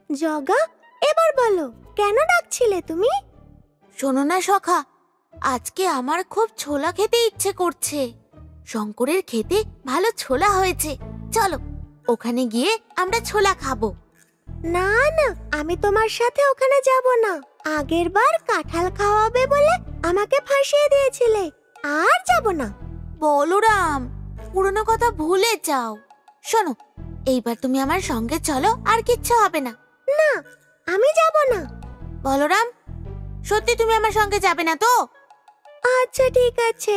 জগা, এবার বলো কেন ডাকছিলে তুমি? শোনো না সখা, আজকে আমার খুব ছোলা খেতে ইচ্ছে করছে। শঙ্করের খেতে ভালো ছোলা হয়েছে, চলো ওখানে গিয়ে আমরা ছোলা খাবো। না না, আমি তোমার সাথে ওখানে যাব না। আগের বার কাঁঠাল খাওয়াবে বলে আমাকে ফাঁসিয়ে দিয়েছিলে, আর যাব না। বলরাম, পুরনো কথা ভুলে যাও। শোনো, এইবার তুমি আমার সঙ্গে চলো, আর কিচ্ছু হবে না। না, আমি যাব না। বলরাম, সত্যি তুমি আমার সঙ্গে যাবে না তো? আচ্ছা ঠিক আছে,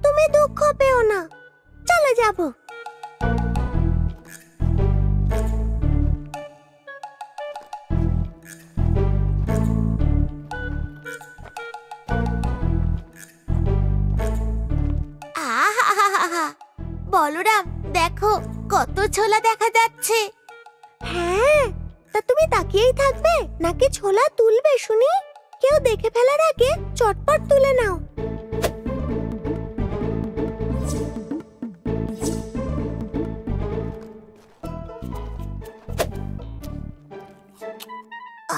তুমি দুঃখ পেও না, চলে যাব। আহা, বলরাম দেখো কত ছোলা দেখা যাচ্ছে। হ্যাঁ, তা তুমি তাকিয়েই থাকবে নাকি ছোলা তুলবে শুনি? কেউ দেখে ফেলার আগে চটপট তুলে নাও।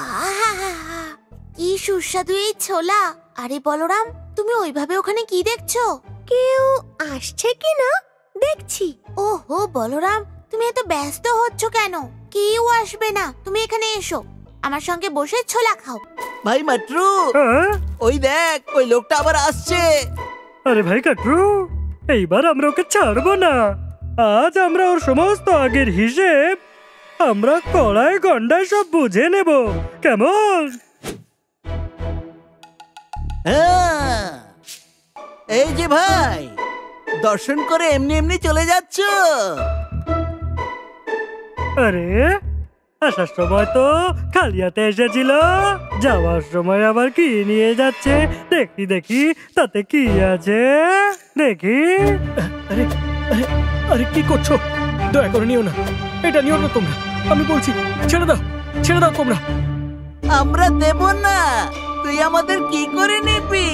আহা, কি সুস্বাদু এই ছোলা। আরে বলরাম, তুমি ওইভাবে ওখানে কি দেখছো? কেউ আসছে কি না দেখছি। ওহো বলরাম, তুমি এত ব্যস্ত হচ্ছ কেন? কেউ আসবে না, তুমি এখানে এসো, আমার সঙ্গে বসে ছোলা খাও। ভাই মাট্রু, ওই দেখ, ওই লোকটা আবার আসছে। আরে ভাই কাটরু, এইবার আমরা ওকে ছাড়বো না। আজ আমরা ওর সমস্ত আগের হিসেব আমরা কড়াই গন্ডায় সব বুঝে নেব, কেমন? হ্যাঁ, এই যে ভাই, দর্শন করে এমনি এমনি চলে যাচ্ছ? আরে আসার সময় তো খালি হাতে এসেছিল, যাওয়ার সময় আবার কি নিয়ে যাচ্ছে দেখি দেখি, তাতে কি আছে দেখি। আরে আরে আরে কি করছো? দয়া করে নিও না, এটা নিও না তোমরা, আমি বলছি ছেড়ে দাও, ছেড়ে দাও তোমরা। আমরা দেব না, তুই আমাদের কি করে নিবি?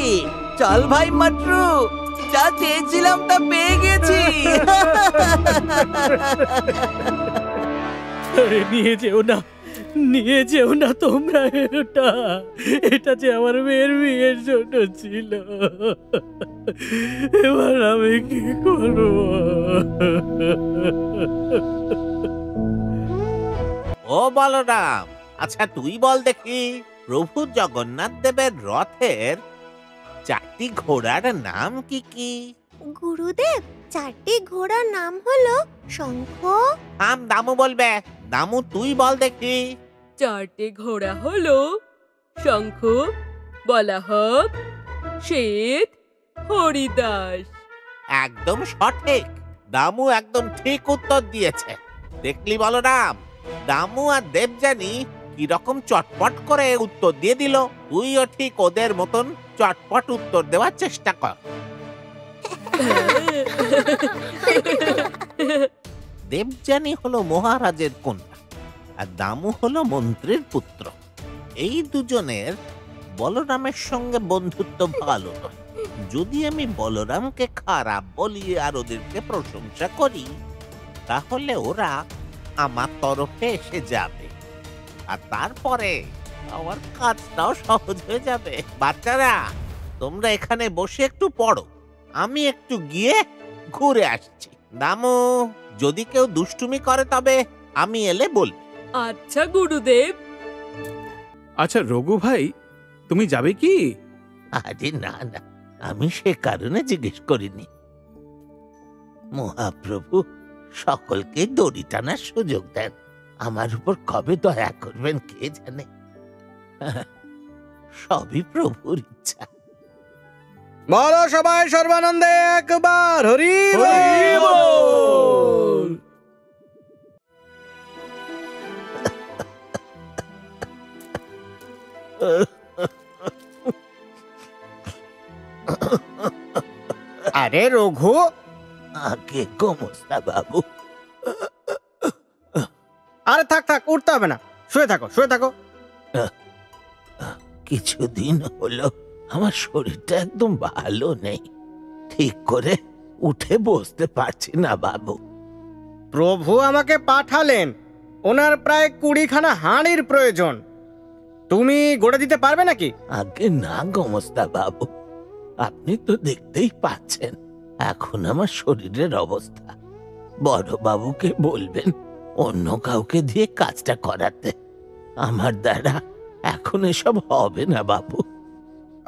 চল ভাই মাট্রু, যা চেয়েছিলাম তা পেয়ে গেছি। আরে নিয়ে যেও না, নিয়ে যেও না তোমরা এটা, এটা যে আমার মেয়ের বিয়ের জন্য ছিল। এবার আমি কি করবো? ও বলরাম, আচ্ছা তুই বল দেখি, প্রভু জগন্নাথ দেবের রথের 4টি ঘোড়ার নাম কি কি? গুরুদেব, 4টি ঘোড়ার নাম হলো শঙ্খ। দামু বলবে। দামু তুই বল দেখি। 4টে ঘোড়া হলো শঙ্খ, বলাহক, শ্বেত, হরিদাস। একদম সঠিক, দামু একদম ঠিক উত্তর দিয়েছে। দেখলি বলরাম, দামু আর দেবযানী কিরকম চটপট করে উত্তর দিয়ে দিল। তুইও ঠিক ওদের মতন চটপট উত্তর দেওয়ার চেষ্টা কর। দেবযানী হলো মহারাজের কন্যা, আর দামু হলো মন্ত্রীর পুত্র। এই দুজনের বলরামের সঙ্গে বন্ধুত্ব ভালো নয়। যদি আমি বলরামকে খারাপ বলি আর ওদেরকে প্রশংসা করি, তাহলে ওরা আমার তরফে এসে যাবে, আর তারপরে আমার কাজটাও সহজ হয়ে যাবে। বাচ্চারা, তোমরা এখানে বসে একটু পড়ো, আমি একটু গিয়ে ঘুরে আসছি। দামু, যদি কেউ দুষ্টুমি করে তবে আমি এলে বলবি। আচ্ছা গুরুদেব। আচ্ছা রঘু ভাই, তুমি যাবে কি? আরে না না, আমি সে কারণে জিজ্ঞেস করিনি। মহাপ্রভু সকলকে দড়ি টানার সুযোগ দেন, আমার উপর কবে দয়া করবেন কে জানে। সবই প্রভুর ইচ্ছা। বলো সবাই সর্বানন্দে একবার হরি বল। আরে রঘু, আগে গোমস্তা বাবু। আরে থাক থাক, উঠতে হবে না, শুয়ে থাকো শুয়ে থাকো। কিছুদিন হলো আমার শরীরটা একদম ভালো নেই, ঠিক করে উঠে বসতে পারছি না বাবু। প্রভু আমাকে পাঠালেন ওনার প্রায় 20খানা হাঁড়ির প্রয়োজন। তুমি গড়ে দিতে পারবে নাকি? আগে না গোমস্তা বাবু, আপনি তো দেখতেই পাচ্ছেন এখন আমার শরীরের অবস্থা। বড় বাবুকে বলবেন অন্য কাউকে দিয়ে কাজটা করাতে। আমার দ্বারা এখন এসব হবে না বাবু।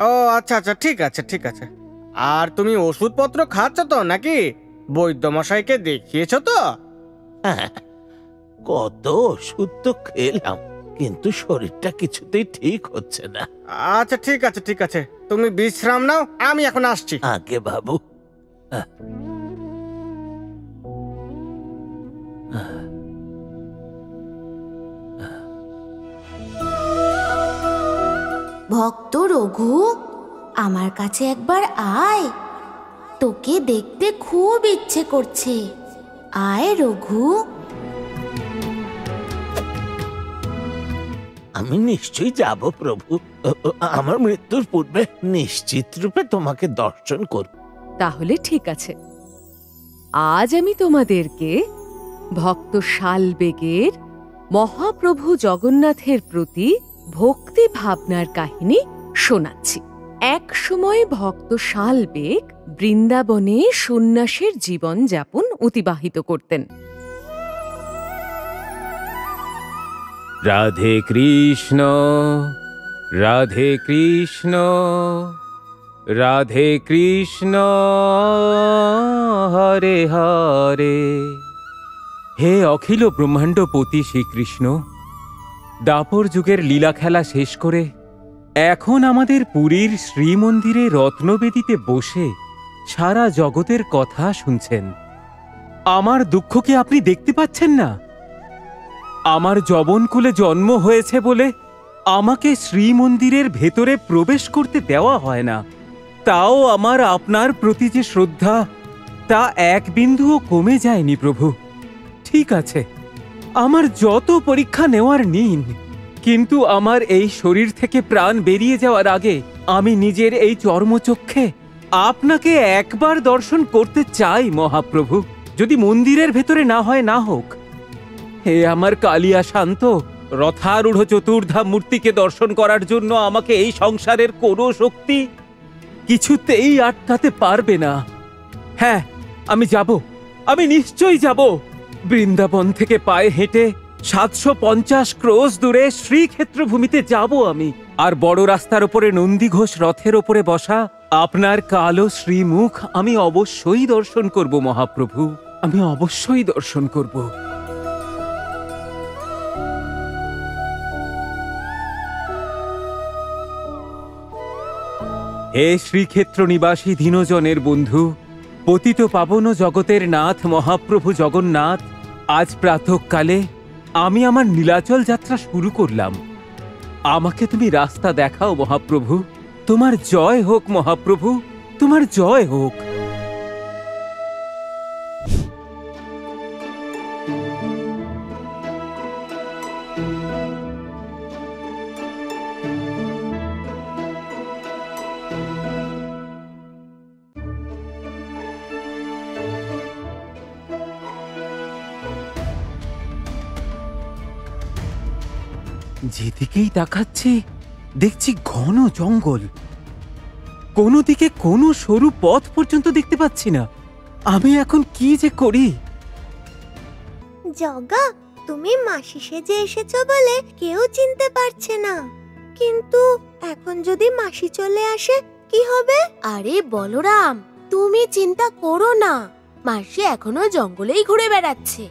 ও আচ্ছা আচ্ছা, ঠিক আছে ঠিক আছে। আর তুমি ওষুধপত্র খাচ্ছ তো নাকি? বৈদ্যমশাইকে দেখিয়েছ তো? হ্যাঁ, কত ওষুধ তো খেলাম, কিন্তু শরীরটা কিছুতেই ঠিক হচ্ছে না। আচ্ছা ঠিক আছে ঠিক আছে, তুমি বিশ্রাম নাও, আমি এখন আসছি। আগে বাবু। ভক্ত রঘু, আমার কাছে একবার আয়, তোকে দেখতে খুব ইচ্ছে করছে। আয় রঘু। আমি নিশ্চয়ই যাব প্রভু। আমার মৃত্যুর পূর্বে নিশ্চিত রূপে তোমাকে দর্শন করব। তাহলে ঠিক আছে, আজ আমি তোমাদেরকে ভক্ত শালবেগের মহাপ্রভু জগন্নাথের প্রতি ভক্তি ভাবনার কাহিনী শোনাচ্ছি। এক সময় ভক্ত শালবেগ বৃন্দাবনে সন্ন্যাসের জীবন যাপন অতিবাহিত করতেন। রাধে কৃষ্ণ, রাধে কৃষ্ণ, রাধে কৃষ্ণ, হরে হরে। হে অখিল ব্রহ্মাণ্ডপতি শ্রীকৃষ্ণ, দাপর যুগের লীলা খেলা শেষ করে এখন আমাদের পুরীর শ্রীমন্দিরে রত্নবেদিতে বসে সারা জগতের কথা শুনছেন। আমার দুঃখ কি আপনি দেখতে পাচ্ছেন না? আমার যবনকুলে জন্ম হয়েছে বলে আমাকে শ্রীমন্দিরের ভেতরে প্রবেশ করতে দেওয়া হয় না। তাও আমার আপনার প্রতি যে শ্রদ্ধা, তা এক বিন্দুও কমে যায়নি প্রভু। ঠিক আছে, আমার যত পরীক্ষা নেওয়ার নিন, কিন্তু আমার এই শরীর থেকে প্রাণ বেরিয়ে যাওয়ার আগে আমি নিজের এই চর্মচক্ষে আপনাকে একবার দর্শন করতে চাই মহাপ্রভু। যদি মন্দিরের ভেতরে না হয় না হোক। হে আমার কালিয়া শান্ত, রথারূঢ় চতুর্ধা মূর্তিকে দর্শন করার জন্য আমাকে এই সংসারের কোনো শক্তি কিছুতেই আটকাতে পারবে না। হ্যাঁ, আমি যাব, আমি নিশ্চয়ই যাব। বৃন্দাবন থেকে পায়ে হেঁটে 750 ক্রোশ দূরে শ্রীক্ষেত্র ভূমিতে যাব আমি। আর বড় রাস্তার উপরে নন্দীঘোষ রথের ওপরে বসা আপনার কালো শ্রীমুখ আমি অবশ্যই দর্শন করব মহাপ্রভু, আমি অবশ্যই দর্শন করব। হে শ্রীক্ষেত্র নিবাসী দীনজনের বন্ধু, পতিত পাবন জগতের নাথ মহাপ্রভু জগন্নাথ, আজ প্রাতঃকালে আমি আমার নীলাচল যাত্রা শুরু করলাম। আমাকে তুমি রাস্তা দেখাও মহাপ্রভু। তোমার জয় হোক মহাপ্রভু, তোমার জয় হোক। যেদিকেই তাকাচ্ছি দেখছি ঘন জঙ্গল, কোনো দিকে কোনো সরু পথ পর্যন্ত দেখতে পাচ্ছি না। আমি এখন কি যে করি? জগা, তুমি মাসি সেজে এসেছো বলে কেউ চিনতে পারছে না, কিন্তু এখন যদি মাসি চলে আসে কি হবে? আরে বলরাম, তুমি চিন্তা করো না, মাসি এখনো জঙ্গলেই ঘুরে বেড়াচ্ছে।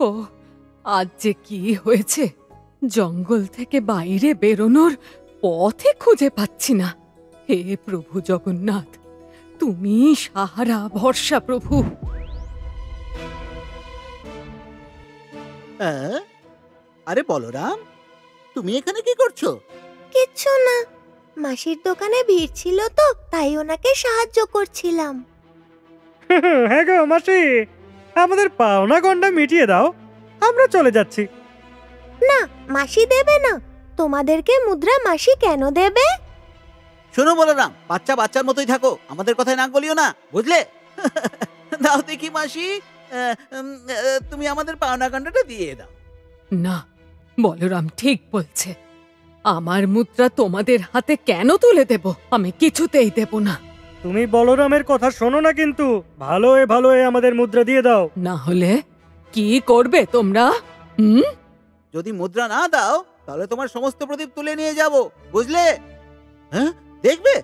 ও, আজ যে কি হয়েছে, জঙ্গল থেকে বাইরে বেরোনোর পথে খুঁজে পাচ্ছি না। হে প্রভু জগন্নাথ, তুমি সাহারা ভরসা প্রভু। আরে বলরাম, তুমি এখানে কি করছো? কিচ্ছু না, মাসির দোকানে ভিড় ছিল তো তাই ওনাকে সাহায্য করছিলাম। হ্যাঁ গো মাসি, আমাদের পাওনা গন্ডা মিটিয়ে দাও, আমরা চলে যাচ্ছি। না, মাসি দেবে না, তোমাদেরকে মুদ্রা মাসি কেন দেবে? শোনো বলরাম, বাচ্চা বাচ্চার মতোই থাকো, আমাদের কথায় নাক গলিও না, বুঝলে? দাও দেখি মাসি, তুমি আমাদের পাওনা গন্ডাটা দিয়ে দাও। না, বলরাম ঠিক বলছে। আমার মুদ্রা তোমাদের হাতে কেন তুলে দেব? আমি কিছুতেই দেব না। তুমি বলরামের কথা শোনো না, কিন্তু ভালোয় ভালোয় আমাদের মুদ্রা দিয়ে দাও। না হলে কি করবে তোমরা? যদি মুদ্রা না দাও তাহলে তোমার সমস্ত প্রদীপ তুলে নিয়ে যাব, বুঝলে? হ্যাঁ, দেখবে?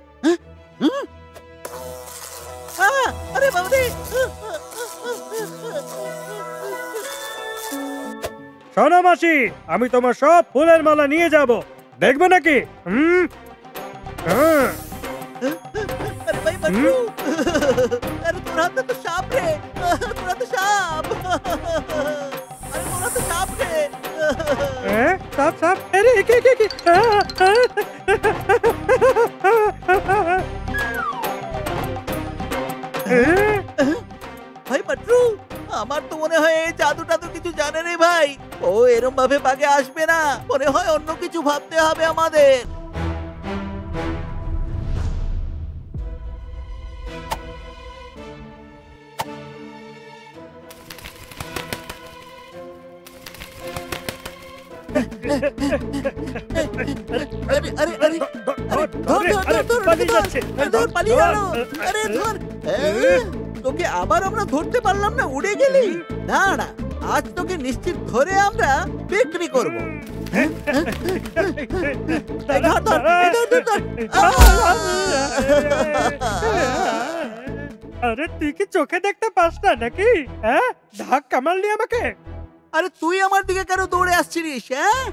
আরে বাবা রে! শোনো মাসি, আমি তোমার সব ফুলের মালা নিয়ে যাব, দেখবে নাকি? হ্যাঁ। আরে ভাই বাচ্চু! আরে তোর হাতে তো সাপ রে! তোর হাতে সাপ! আরে তোর হাতে সাপ রে! সাপ সাপ! আরে কি কি কি! ভাই বাচ্চু, আমার তো মনে হয় এই জাদু টাদু কিছু জানে রে ভাই। ও এরম ভাবে বাগে আসবে না, মনে হয় অন্য কিছু ভাবতে হবে আমাদের। আরে আরে আরে ধর পালিয়ে গেল। আরে ধর, তোকে আবার আমরা ধরতে পারলাম না, উড়ে গেলি। না না, আজ তোকে নিশ্চিত ধরে আমরা বিক্রি করব। আরে তুই কি চোখে দেখতে পাস না নাকি? হ্যাঁ, ধাক্কা মারলি আমাকে। আরে তুই আমার দিকে কেন দৌড়ে আসছিস? হ্যাঁ,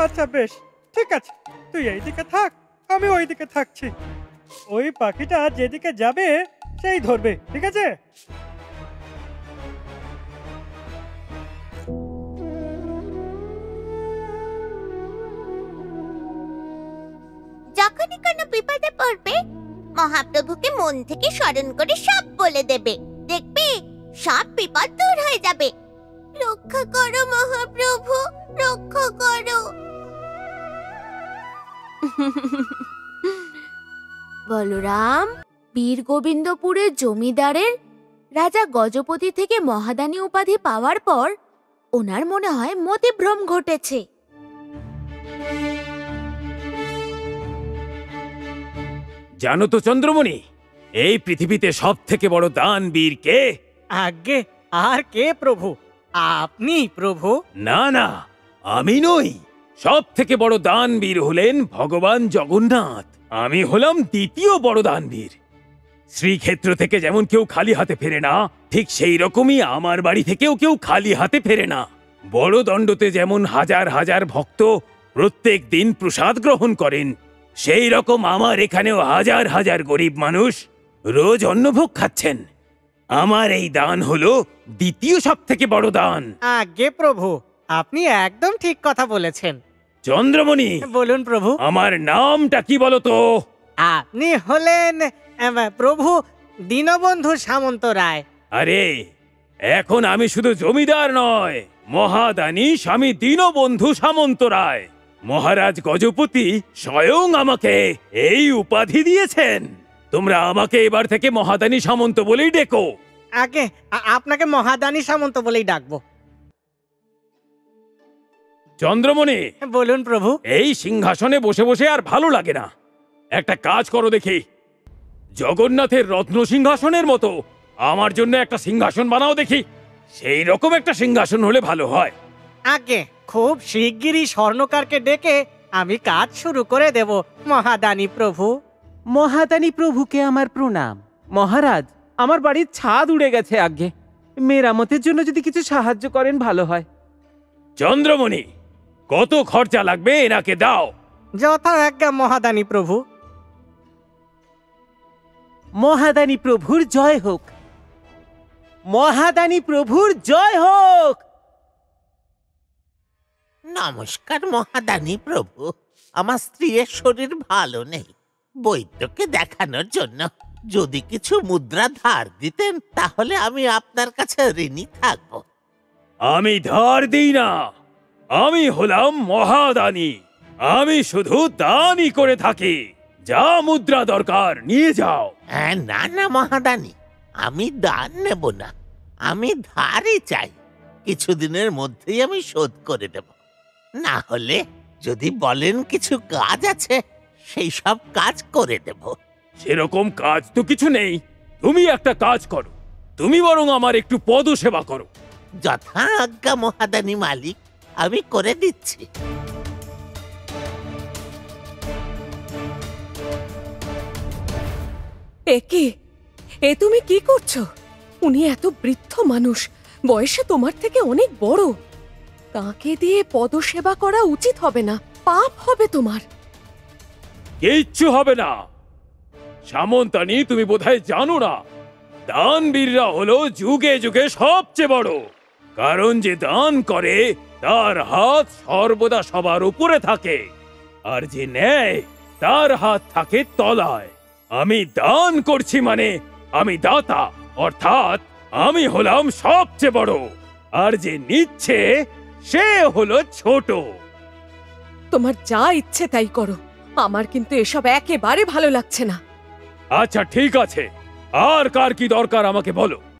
আচ্ছা বেশ, ঠিক আছে, তুই এইদিকে থাক, আমি ওইদিকে থাকছি। ওই পাখিটা যেদিকে যাবে সেই ধরবে, ঠিক আছে? যখনই কোনো বিপদে পড়বে মহাপ্রভুকে মন থেকে স্মরণ করে সব বলে দেবে, দেখবে সব বিপদ দূর হয়ে যাবে। রক্ষা করো মহাপ্রভু, রক্ষা করো। বলরাম, বীর গোবিন্দপুরের জমিদারের রাজা গজপতি থেকে মহাদানী উপাধি পাওয়ার পর ওনার মনে হয় মতিভ্রম ঘটেছে। জানো তো চন্দ্রমণি, এই পৃথিবীতে সব থেকে বড় দানবীর কে? আজ্ঞে, আর কে প্রভু? আপনি প্রভু? না না, আমি নই। সব থেকে বড় দানবীর হলেন ভগবান জগন্নাথ। আমি হলাম দ্বিতীয় বড় দানবীর। শ্রীক্ষেত্র থেকে যেমন কেউ খালি হাতে ফেরে না, ঠিক সেই রকমই আমার বাড়ি থেকেও কেউ খালি হাতে ফেরে না। বড় দণ্ডতে যেমন হাজার হাজার ভক্ত প্রত্যেক দিন প্রসাদ গ্রহণ করেন, সেই রকম আমার এখানেও হাজার হাজার গরিব মানুষ রোজ অন্নভোগ খাচ্ছেন। আমার এই দান হলো দ্বিতীয় সব থেকে বড় দান। আজ্ঞে প্রভু, আপনি একদম ঠিক কথা বলেছেন। চন্দ্রমণি, বলুন প্রভু। আমার নামটা কি বলতো? আপনি হলেন প্রভু দীনবন্ধু সামন্ত রায়। আরে, এখন আমি শুধু জমিদার নয়, মহাদানী স্বামী দীনবন্ধু সামন্ত রায়। মহারাজ গজপতি স্বয়ং আমাকে এই উপাধি দিয়েছেন। তোমরা আমাকে এবার থেকে মহাদানী সামন্ত বলেই ডেকো। আগে আপনাকে মহাদানী সামন্ত বলেই ডাকবো। চন্দ্রমণি, বলুন প্রভু। এই সিংহাসনে বসে বসে আর ভালো লাগে না। একটা কাজ করো দেখি, জগন্নাথের রত্ন সিংহাসনের মতো আমার জন্য একটা সিংহাসন বানাও দেখি। সেই রকম একটা সিংহাসন হলে ভালো হয়। আগে খুব শিগগিরই স্বর্ণকারকে ডেকে আমি কাজ শুরু করে দেব মহাদানী প্রভু। মহাদানী প্রভুকে আমার প্রণাম। মহারাজ, আমার বাড়ির ছাদ উড়ে গেছে, আজ্ঞে মেরামতের জন্য যদি কিছু সাহায্য করেন ভালো হয়। চন্দ্রমণি, কত খরচা লাগবে এনাকে দাও। যথা আজ্ঞা মহাদানী প্রভু। মহাদানী প্রভুর জয় হোক, মহাদানী প্রভুর জয় হোক। নমস্কার মহাদানী প্রভু, আমার স্ত্রীর শরীর ভালো নেই, বৈদ্যকে দেখানোর জন্য যদি কিছু মুদ্রা ধার দিতেন তাহলে আমি আপনার কাছে ঋণী থাকব। আমি ধার দিই না, আমি হলাম মহাদানী। আমি শুধু দানই করে থাকি। যা মুদ্রা দরকার নিয়ে যাও। না না মহাদানী, আমি দান নেব না, আমি ধারই চাই। কিছুদিনের মধ্যেই আমি শোধ করে দেব। না হলে যদি বলেন কিছু কাজ আছে, সেই সব কাজ করে দেব। সেরকম কাজ তো কিছু নেই। তুমি একটা কাজ করো, তুমি বরং আমার একটু পদসেবা করো। যথা আজ্ঞা মহাদানী মালিক, আমি করে দিচ্ছি। এ তুমি কি করছো? উনি এত বৃদ্ধ মানুষ, বয়সে তোমার থেকে অনেক বড়। তাকে দিয়ে পদসেবা করা উচিত হবে না, পাপ হবে তোমার। কিচ্ছু হবে না। সামন্তানি, তুমি বোধহয় জানো না, দানবীররা হলো যুগে যুগে সবচেয়ে বড়। কারণ যে দান করে তার হাত সর্বদা সবার উপরে থাকে, আর যে নেয় তার হাত থাকে তলায়। আমি দান করছি মানে আমি দাতা, অর্থাৎ আমি হলাম সবচেয়ে বড়, আর যে নিচ্ছে সে হলো ছোট। তোমার যা ইচ্ছে তাই করো, আমার কিন্তু এসব একেবারে ভালো লাগছে না। আচ্ছা ঠিক আছে, আর কার কি দরকার আমাকে বলো।